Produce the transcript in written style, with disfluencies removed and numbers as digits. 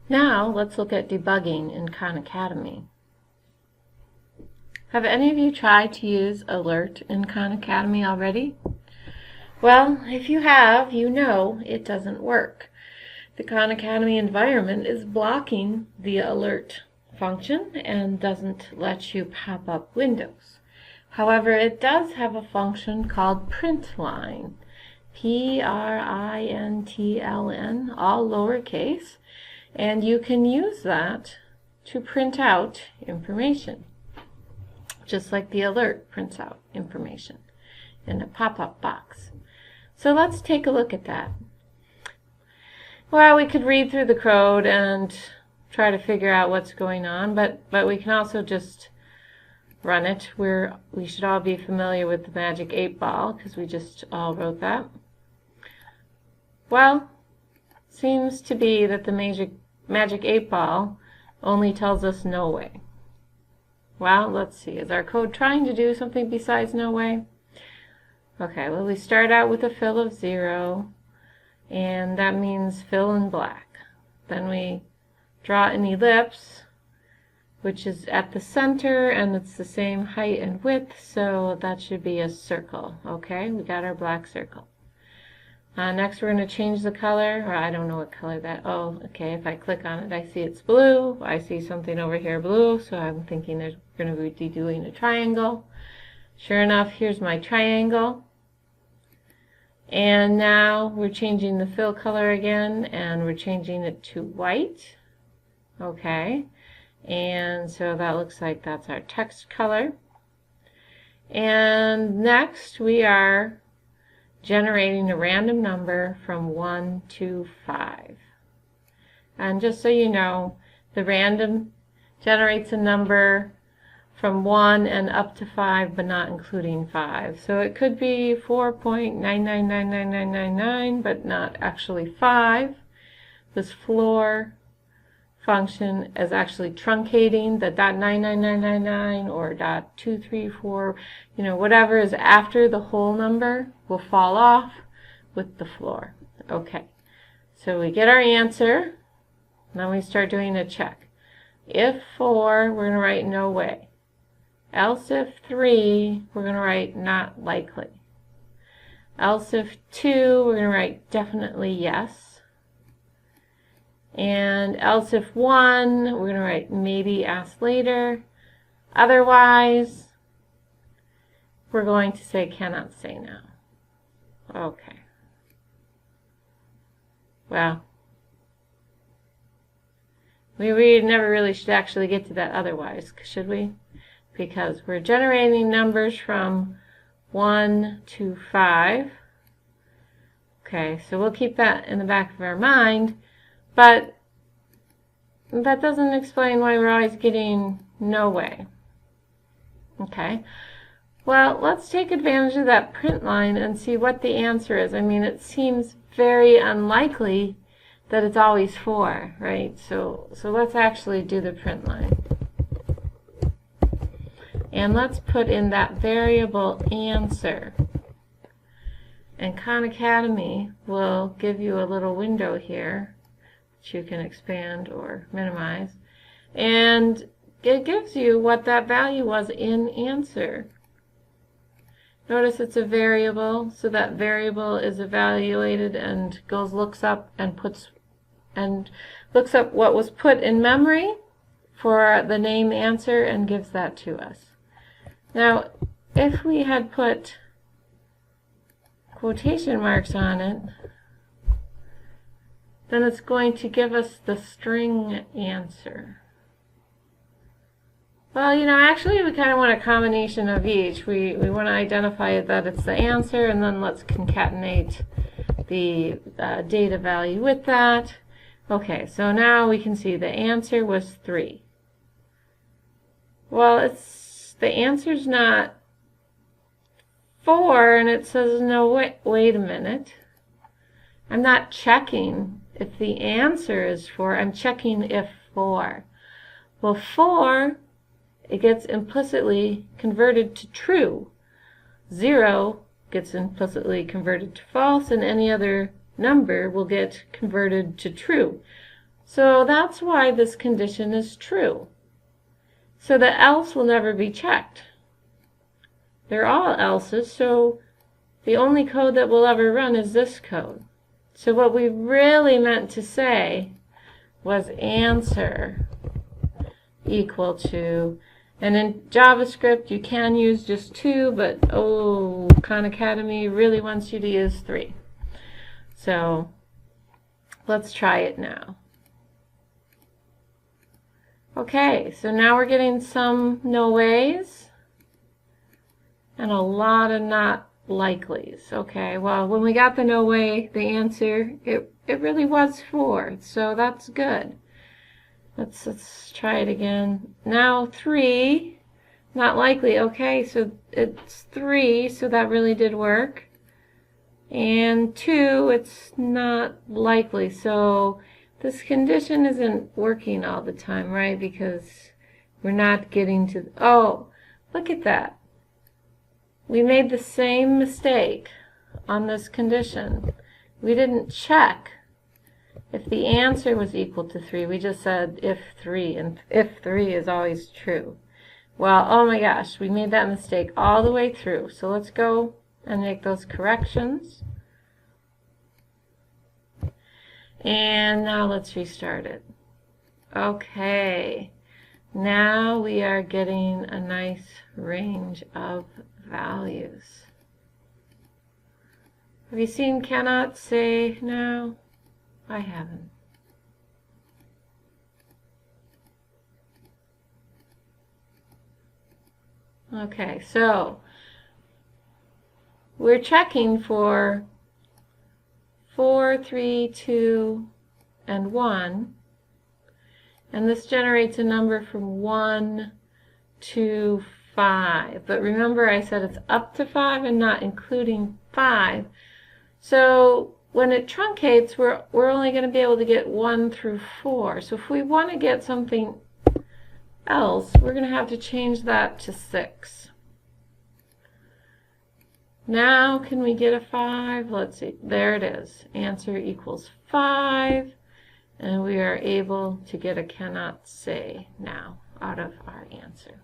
Now let's look at debugging in Khan Academy. Have any of you tried to use Alert in Khan Academy already? Well, if you have, you know it doesn't work. The Khan Academy environment is blocking the Alert function and doesn't let you pop up windows. However, it does have a function called printline, P-R-I-N-T-L-N, all lowercase, and you can use that to print out information, just like the Alert prints out information in a pop-up box. So let's take a look at that. Well, we could read through the code and try to figure out what's going on, but we can also just run it. We should all be familiar with the magic 8-ball because we just all wrote that. Well, seems to be that the magic 8-ball only tells us no way. Well, let's see. Is our code trying to do something besides no way? Okay, well, we start out with a fill of 0, and that means fill in black. Then we draw an ellipse, which is at the center, and it's the same height and width, so that should be a circle. Okay, we got our black circle. Next we're going to change the color, or I don't know what color that, oh, okay, if I click on it I see it's blue. I see something over here blue, so I'm thinking they're going to be doing a triangle. Sure enough, here's my triangle. And now we're changing the fill color again, and we're changing it to white. Okay, and so that looks like that's our text color. And next we are generating a random number from 1 to 5. And just so you know, the random generates a number from 1 and up to 5, but not including 5. So it could be 4.9999999, but not actually 5. This floor function is actually truncating the .99999 or .234, whatever is after the whole number will fall off with the floor. Okay, so we get our answer. Now we start doing a check. If 4, we're going to write no way. Else if 3, we're going to write not likely. Else if 2, we're going to write definitely yes. And else if 1, we're going to write maybe ask later. Otherwise, we're going to say cannot say now. Okay. Well, we never really should actually get to that otherwise, should we? Because we're generating numbers from 1 to 5. Okay, so we'll keep that in the back of our mind, but that doesn't explain why we're always getting no way. Okay, well, let's take advantage of that print line and see what the answer is. I mean, it seems very unlikely that it's always 4, right? So let's actually do the print line. And let's put in that variable answer. And Khan Academy will give you a little window here, which you can expand or minimize. And it gives you what that value was in answer. Notice it's a variable, so that variable is evaluated and looks up what was put in memory for the name answer and gives that to us. Now, if we had put quotation marks on it, then it's going to give us the string answer. Well, actually we kind of want a combination of each. We want to identify that it's the answer, and then let's concatenate the data value with that. Okay, so now we can see the answer was 3. Well, the answer's not 4, and it says no, wait a minute. I'm not checking if the answer is 4, I'm checking if 4. Well, 4, it gets implicitly converted to true. 0 gets implicitly converted to false, and any other number will get converted to true. So that's why this condition is true. So the else will never be checked. They're all else's, so the only code that will ever run is this code. So what we really meant to say was answer equal to, and in JavaScript you can use just 2, but Khan Academy really wants you to use 3. So let's try it now. Okay, so now we're getting some no ways and a lot of not likelies. Okay, well, when we got the no way, the answer, it really was 4, so that's good. Let's try it again. Now 3, not likely. Okay, so it's 3, so that really did work. And 2, it's not likely. So this condition isn't working all the time, right? Because we're not getting to, oh, look at that. We made the same mistake on this condition. We didn't check if the answer was equal to 3. We just said if 3, and if 3 is always true. Well, oh my gosh, we made that mistake all the way through. So let's go and make those corrections. And now let's restart it. Okay, now we are getting a nice range of values. Have you seen cannot say now? I haven't. Okay, so we're checking for 4, 3, 2, and 1, and this generates a number from 1 to 5. But remember, I said it's up to 5 and not including 5. So when it truncates, we're only going to be able to get 1 through 4. So if we want to get something else, we're going to have to change that to 6. Now can we get a 5? Let's see. There it is. Answer equals 5. And we are able to get a cannot say now out of our answer.